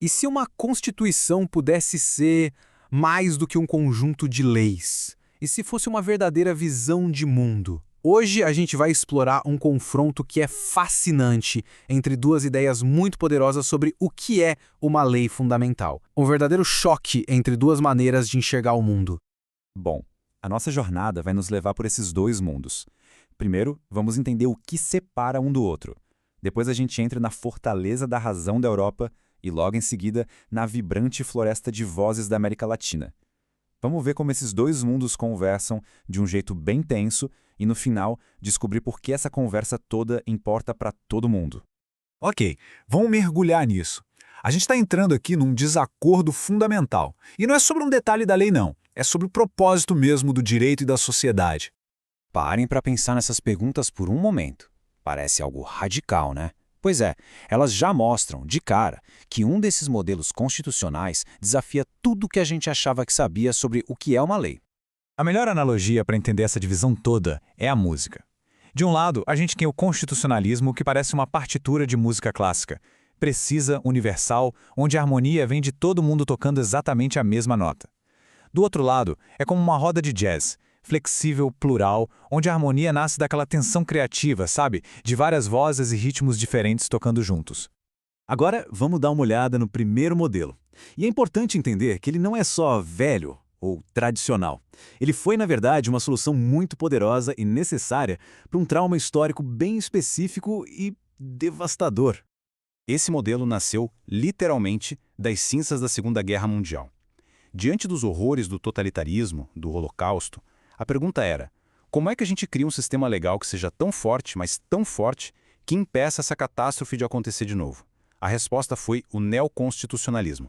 E se uma constituição pudesse ser mais do que um conjunto de leis? E se fosse uma verdadeira visão de mundo? Hoje a gente vai explorar um confronto que é fascinante entre duas ideias muito poderosas sobre o que é uma lei fundamental. Um verdadeiro choque entre duas maneiras de enxergar o mundo. Bom, a nossa jornada vai nos levar por esses dois mundos. Primeiro, vamos entender o que separa um do outro. Depois a gente entra na fortaleza da razão da Europa e logo em seguida na vibrante floresta de vozes da América Latina. Vamos ver como esses dois mundos conversam de um jeito bem tenso e, no final, descobrir por que essa conversa toda importa para todo mundo. Ok, vamos mergulhar nisso. A gente está entrando aqui num desacordo fundamental. E não é sobre um detalhe da lei, não. É sobre o propósito mesmo do direito e da sociedade. Parem para pensar nessas perguntas por um momento. Parece algo radical, né? Pois é, elas já mostram, de cara, que um desses modelos constitucionais desafia tudo o que a gente achava que sabia sobre o que é uma lei. A melhor analogia para entender essa divisão toda é a música. De um lado, a gente tem o constitucionalismo, que parece uma partitura de música clássica, precisa, universal, onde a harmonia vem de todo mundo tocando exatamente a mesma nota. Do outro lado, é como uma roda de jazz, flexível, plural, onde a harmonia nasce daquela tensão criativa, sabe? De várias vozes e ritmos diferentes tocando juntos. Agora, vamos dar uma olhada no primeiro modelo. E é importante entender que ele não é só velho ou tradicional. Ele foi, na verdade, uma solução muito poderosa e necessária para um trauma histórico bem específico e devastador. Esse modelo nasceu, literalmente, das cinzas da Segunda Guerra Mundial. Diante dos horrores do totalitarismo, do Holocausto, a pergunta era: como é que a gente cria um sistema legal que seja tão forte, mas tão forte, que impeça essa catástrofe de acontecer de novo? A resposta foi o neoconstitucionalismo.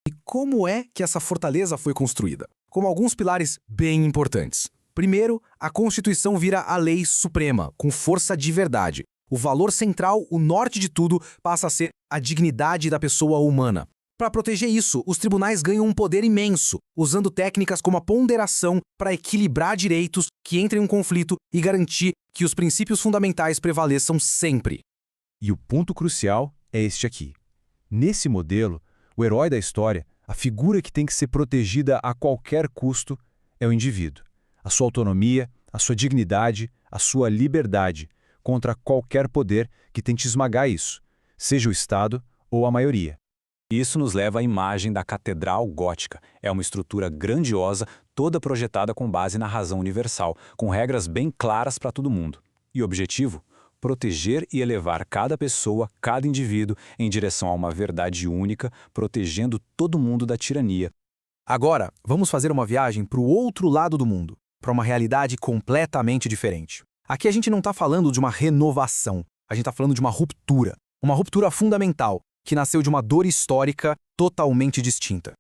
E como é que essa fortaleza foi construída? Com alguns pilares bem importantes. Primeiro, a Constituição vira a lei suprema, com força de verdade. O valor central, o norte de tudo, passa a ser a dignidade da pessoa humana. Para proteger isso, os tribunais ganham um poder imenso, usando técnicas como a ponderação para equilibrar direitos que entrem em um conflito e garantir que os princípios fundamentais prevaleçam sempre. E o ponto crucial é este aqui. Nesse modelo, o herói da história, a figura que tem que ser protegida a qualquer custo, é o indivíduo. A sua autonomia, a sua dignidade, a sua liberdade, contra qualquer poder que tente esmagar isso, seja o Estado ou a maioria. Isso nos leva à imagem da Catedral Gótica. É uma estrutura grandiosa, toda projetada com base na razão universal, com regras bem claras para todo mundo. E o objetivo? Proteger e elevar cada pessoa, cada indivíduo, em direção a uma verdade única, protegendo todo mundo da tirania. Agora, vamos fazer uma viagem para o outro lado do mundo, para uma realidade completamente diferente. Aqui a gente não está falando de uma renovação, a gente está falando de uma ruptura fundamental, que nasceu de uma dor histórica totalmente distinta.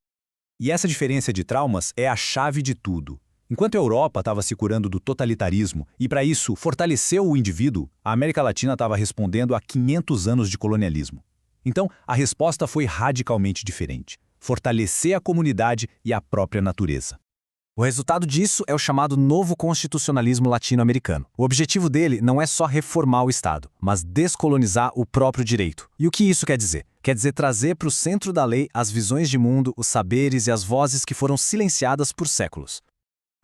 E essa diferença de traumas é a chave de tudo. Enquanto a Europa estava se curando do totalitarismo e, para isso, fortaleceu o indivíduo, a América Latina estava respondendo a 500 anos de colonialismo. Então, a resposta foi radicalmente diferente: fortalecer a comunidade e a própria natureza. O resultado disso é o chamado novo constitucionalismo latino-americano. O objetivo dele não é só reformar o Estado, mas descolonizar o próprio direito. E o que isso quer dizer? Quer dizer trazer para o centro da lei as visões de mundo, os saberes e as vozes que foram silenciadas por séculos.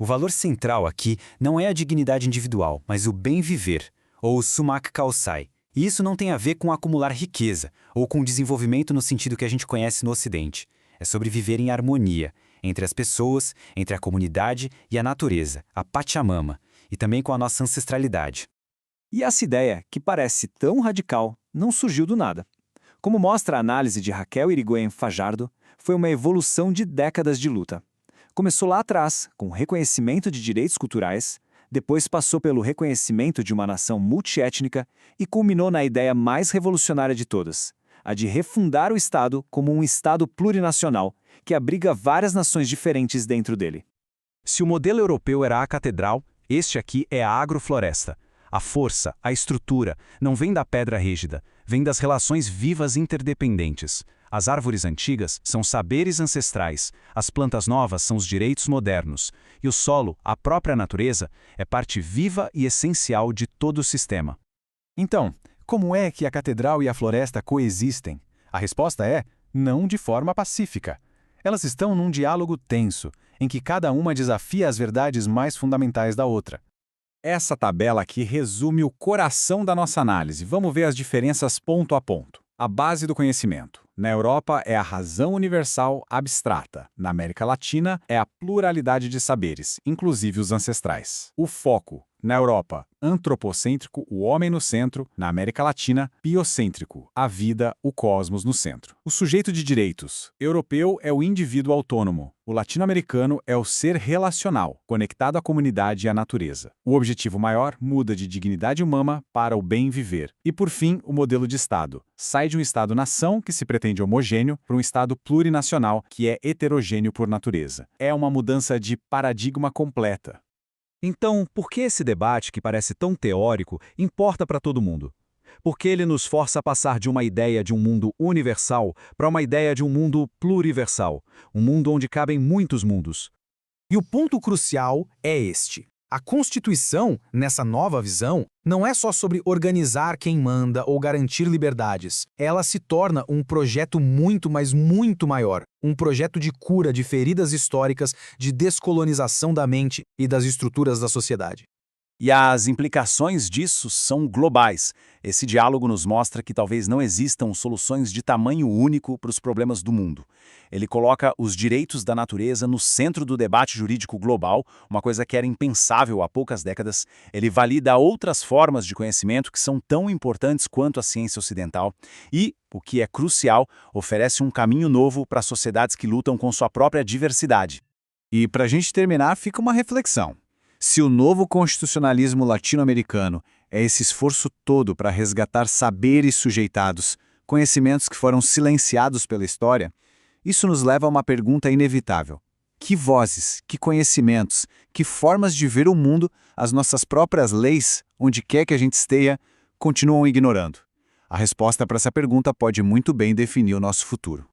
O valor central aqui não é a dignidade individual, mas o bem viver, ou o sumak kawsai. E isso não tem a ver com acumular riqueza, ou com desenvolvimento no sentido que a gente conhece no Ocidente. É sobre viver em harmonia, entre as pessoas, entre a comunidade e a natureza, a Pachamama, e também com a nossa ancestralidade. E essa ideia, que parece tão radical, não surgiu do nada. Como mostra a análise de Raquel Irigoyen Fajardo, foi uma evolução de décadas de luta. Começou lá atrás, com o reconhecimento de direitos culturais, depois passou pelo reconhecimento de uma nação multiétnica e culminou na ideia mais revolucionária de todas, a de refundar o Estado como um Estado plurinacional, que abriga várias nações diferentes dentro dele. Se o modelo europeu era a catedral, este aqui é a agrofloresta. A força, a estrutura, não vem da pedra rígida, vem das relações vivas interdependentes. As árvores antigas são saberes ancestrais, as plantas novas são os direitos modernos, e o solo, a própria natureza, é parte viva e essencial de todo o sistema. Então, como é que a catedral e a floresta coexistem? A resposta é: não de forma pacífica. Elas estão num diálogo tenso, em que cada uma desafia as verdades mais fundamentais da outra. Essa tabela aqui resume o coração da nossa análise. Vamos ver as diferenças ponto a ponto. A base do conhecimento. Na Europa é a razão universal abstrata. Na América Latina é a pluralidade de saberes, inclusive os ancestrais. O foco. Na Europa, antropocêntrico, o homem no centro. Na América Latina, biocêntrico, a vida, o cosmos no centro. O sujeito de direitos. Europeu é o indivíduo autônomo. O latino-americano é o ser relacional, conectado à comunidade e à natureza. O objetivo maior muda de dignidade humana para o bem viver. E por fim, o modelo de Estado. Sai de um Estado-nação, que se pretende homogêneo, para um Estado plurinacional, que é heterogêneo por natureza. É uma mudança de paradigma completa. Então, por que esse debate, que parece tão teórico, importa para todo mundo? Porque ele nos força a passar de uma ideia de um mundo universal para uma ideia de um mundo pluriversal, um mundo onde cabem muitos mundos. E o ponto crucial é este. A Constituição, nessa nova visão, não é só sobre organizar quem manda ou garantir liberdades. Ela se torna um projeto muito, mas muito maior. Um projeto de cura de feridas históricas, de descolonização da mente e das estruturas da sociedade. E as implicações disso são globais. Esse diálogo nos mostra que talvez não existam soluções de tamanho único para os problemas do mundo. Ele coloca os direitos da natureza no centro do debate jurídico global, uma coisa que era impensável há poucas décadas. Ele valida outras formas de conhecimento que são tão importantes quanto a ciência ocidental. E, o que é crucial, oferece um caminho novo para sociedades que lutam com sua própria diversidade. E para a gente terminar, fica uma reflexão. Se o novo constitucionalismo latino-americano é esse esforço todo para resgatar saberes sujeitados, conhecimentos que foram silenciados pela história, isso nos leva a uma pergunta inevitável. Que vozes, que conhecimentos, que formas de ver o mundo, as nossas próprias leis, onde quer que a gente esteja, continuam ignorando? A resposta para essa pergunta pode muito bem definir o nosso futuro.